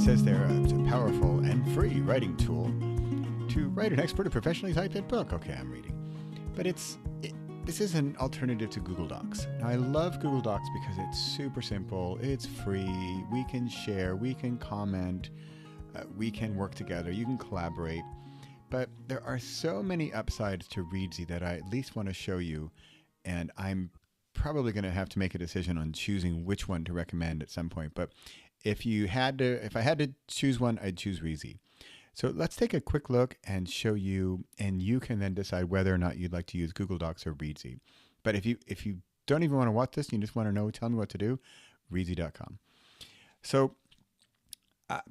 says there it's a powerful and free writing tool to write an expert or professionally typed book. Okay, I'm reading. But this is an alternative to Google Docs. Now, I love Google Docs because it's super simple. It's free. We can share. We can comment. We can work together. You can collaborate. But there are so many upsides to Reedsy that I at least want to show you. And I'm probably going to have to make a decision on choosing which one to recommend at some point. But if I had to choose one, I'd choose Reedsy. So let's take a quick look and show you, and you can then decide whether or not you'd like to use Google Docs or Reedsy. But if you don't even want to watch this, and you just want to know, tell me what to do, Reedsy.com. So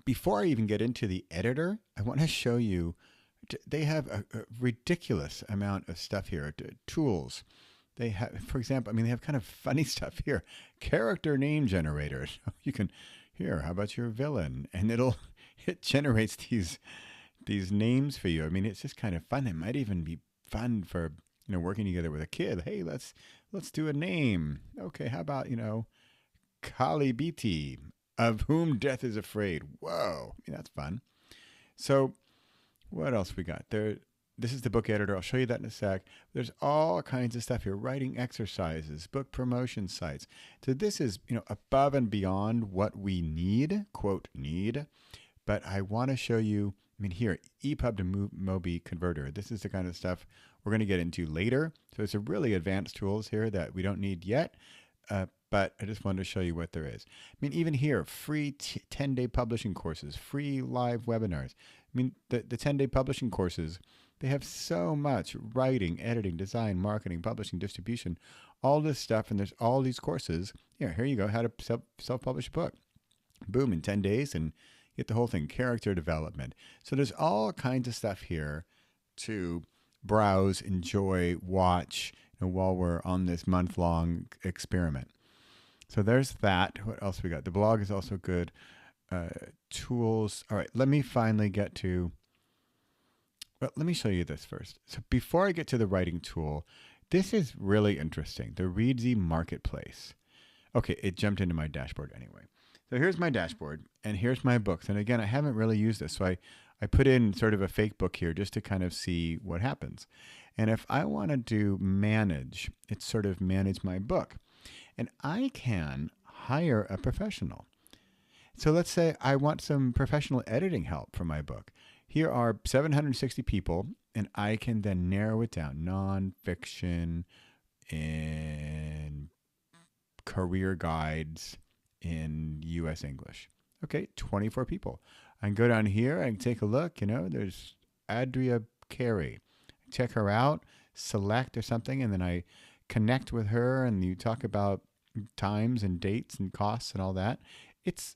before I even get into the editor, I want to show you, they have a ridiculous amount of stuff here, tools. They have, for example, they have kind of funny stuff here. Character name generators. You can, here, how about your villain? And it generates these names for you. It's just kind of fun. It might even be fun for, working together with a kid. Hey, let's do a name. Okay, how about, Kali Biti, of whom death is afraid. Whoa, that's fun. So what else we got there? This is the book editor. I'll show you that in a sec. There's all kinds of stuff here. Writing exercises, book promotion sites. So this is, above and beyond what we need, quote, need. But I want to show you, here, EPUB to Mobi converter. This is the kind of stuff we're going to get into later. So it's a really advanced tools here that we don't need yet. But I just wanted to show you what there is. Even here, free 10-day publishing courses, free live webinars. The 10-day publishing courses, they have so much writing, editing, design, marketing, publishing, distribution, all this stuff. And there's all these courses. Here you go. How to self-publish a book. Boom, in 10 days and get the whole thing. Character development. So there's all kinds of stuff here to browse, enjoy, watch, while we're on this month-long experiment. So there's that. What else we got? The blog is also good. Tools. All right, let me finally get to... Well, let me show you this first. So before I get to the writing tool, this is really interesting. The Reedsy Marketplace. Okay, it jumped into my dashboard anyway. So here's my dashboard, and here's my books. And again, I haven't really used this, so I put in sort of a fake book here just to kind of see what happens. And if I wanted to manage, it's sort of manage my book. And I can hire a professional. So let's say I want some professional editing help for my book. Here are 760 people, and I can then narrow it down. Nonfiction and career guides in U.S. English. Okay, 24 people. I can go down here, I can take a look, there's Adria Carey. Check her out, select or something, and then I connect with her, and you talk about times and dates and costs and all that. It's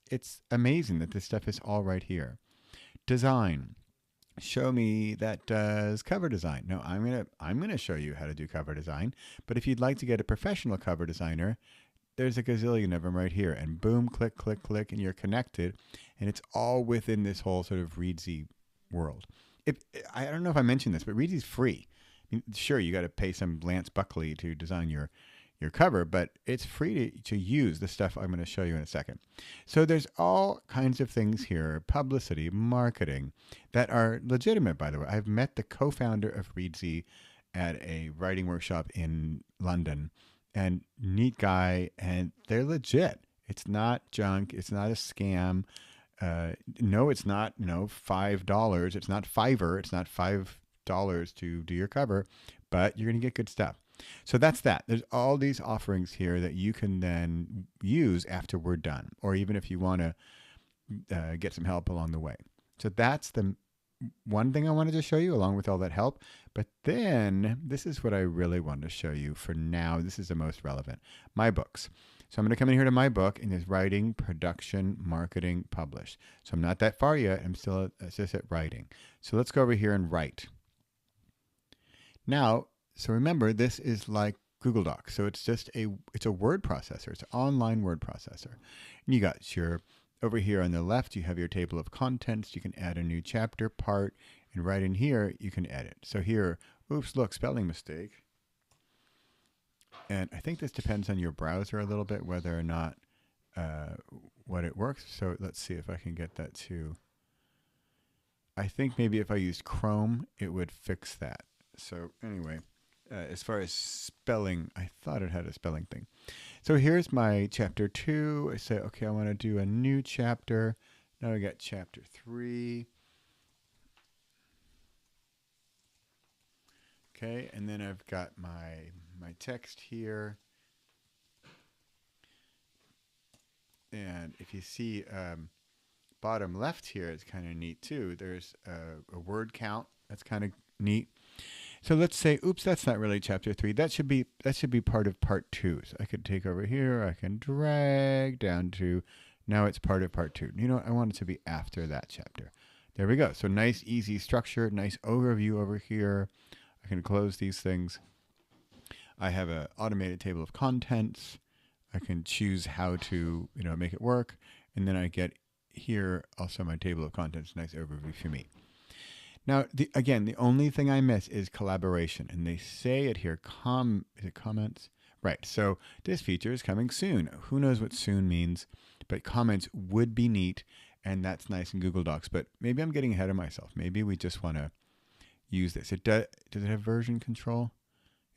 amazing that this stuff is all right here. Design. Show me that does cover design. No, I'm gonna show you how to do cover design. But if you'd like to get a professional cover designer, there's a gazillion of them right here. And boom, click, click, click, and you're connected. And it's all within this whole sort of Reedsy world. I don't know if I mentioned this, but Reedsy's free. Sure, you got to pay some Lance Buckley to design your cover, but it's free to use the stuff I'm going to show you in a second. So there's all kinds of things here, publicity, marketing, that are legitimate, by the way. I've met the co-founder of Reedsy at a writing workshop in London, and neat guy, and they're legit. It's not junk. It's not a scam. No, it's not, $5. It's not Fiverr. It's not $5 to do your cover, but you're going to get good stuff. So that's that. There's all these offerings here that you can then use after we're done, or even if you want to get some help along the way. So that's the one thing I wanted to show you along with all that help. But then this is what I really wanted to show you for now. This is the most relevant. My books. So I'm going to come in here to my book, and there's writing, production, marketing, publish. So I'm not that far yet. I'm still just at writing. So let's go over here and write. Now, so remember, this is like Google Docs. So it's just it's a word processor. It's an online word processor. And you got your, over here on the left, you have your table of contents. You can add a new chapter part, and right in here, you can edit. So here, oops, look, spelling mistake. And I think this depends on your browser a little bit, whether or not what it works. So let's see if I can get that to. I think maybe if I used Chrome, it would fix that. So anyway, as far as spelling, I thought it had a spelling thing. So here's my chapter 2. I say, okay, I want to do a new chapter. Now I got chapter 3. Okay, and then I've got my text here. And if you see bottom left here, it's kind of neat too. There's a word count. That's kind of neat. So let's say, oops, that's not really chapter 3. That should be part of part 2. So I could take over here. I can drag down to, now it's part of part 2. You know, I want it to be after that chapter. There we go. So nice, easy structure, nice overview over here. I can close these things. I have an automated table of contents. I can choose how to, make it work. And then I get here also my table of contents, nice overview for me. Now, again, the only thing I miss is collaboration. And they say it here, is it comments? Right, so this feature is coming soon. Who knows what soon means, but comments would be neat, and that's nice in Google Docs. But maybe I'm getting ahead of myself. Maybe we just want to use this. Does it have version control?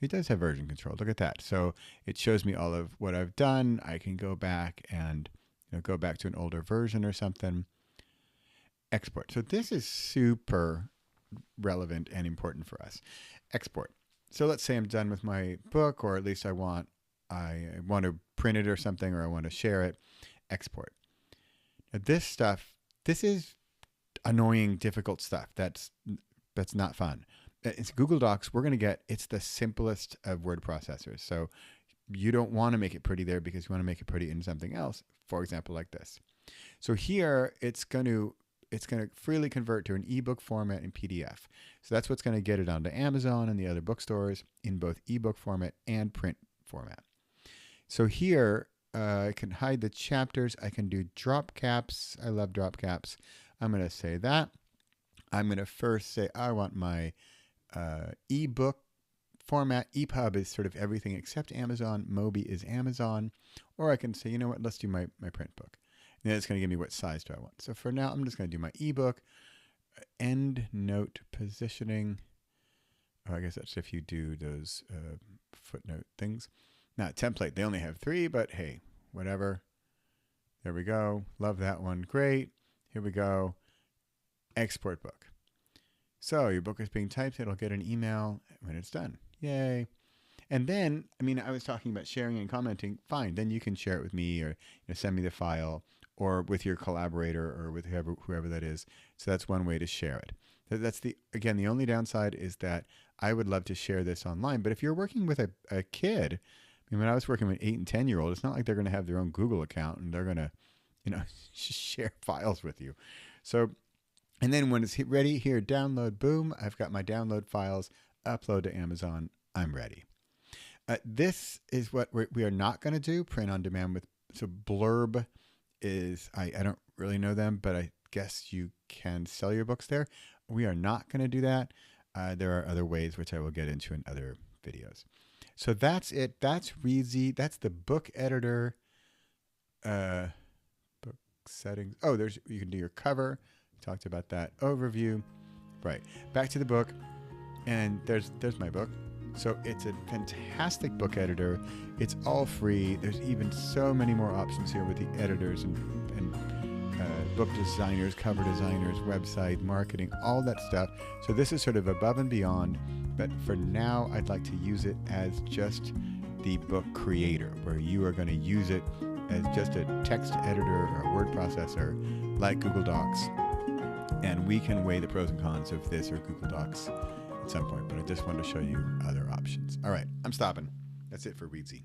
It does have version control. Look at that. So it shows me all of what I've done. I can go back and go back to an older version or something. Export. So this is super relevant and important for us. Export. So let's say I'm done with my book, or at least I want to print it or something, or I want to share it. Export. Now this is annoying, difficult stuff. That's not fun. It's Google Docs. We're going to get, it's the simplest of word processors. So you don't want to make it pretty there because you want to make it pretty in something else. For example, like this. So here it's going to freely convert to an ebook format in PDF. So that's what's going to get it onto Amazon and the other bookstores in both ebook format and print format. So here I can hide the chapters. I can do drop caps. I love drop caps. I'm going to say that. I'm going to first say I want my ebook format. EPUB is sort of everything except Amazon. Mobi is Amazon. Or I can say, you know what, let's do my print book. And then it's going to give me what size do I want. So for now, I'm just going to do my ebook. End note positioning. Oh, I guess that's if you do those footnote things. Now, template, they only have 3, but hey, whatever. There we go. Love that one. Great. Here we go. Export book. So your book is being typed. It'll get an email when it's done. Yay. And then, I was talking about sharing and commenting. Fine. Then you can share it with me, or send me the file, or with your collaborator, or with whoever that is. So that's one way to share it. That's the only downside is that I would love to share this online. But if you're working with a kid, when I was working with an 8 and 10-year-old, it's not like they're going to have their own Google account and they're going to, share files with you. So, and then when it's ready here, download, boom, I've got my download files, upload to Amazon, I'm ready. This is what we are not going to do, print on demand with, so Blurb is, I don't really know them, but I guess you can sell your books there. We are not going to do that. There are other ways, which I will get into in other videos. So that's it. That's Reedsy. That's the book editor. Book settings. Oh, you can do your cover. Talked about that overview. Right. Back to the book. And there's my book. So it's a fantastic book editor. It's all free. There's even so many more options here with the editors and book designers, cover designers, website, marketing, all that stuff. So this is sort of above and beyond. But for now, I'd like to use it as just the book creator, where you are going to use it as just a text editor or a word processor like Google Docs. And we can weigh the pros and cons of this or Google Docs at some point, but I just wanted to show you other options. All right, I'm stopping. That's it for Reedsy.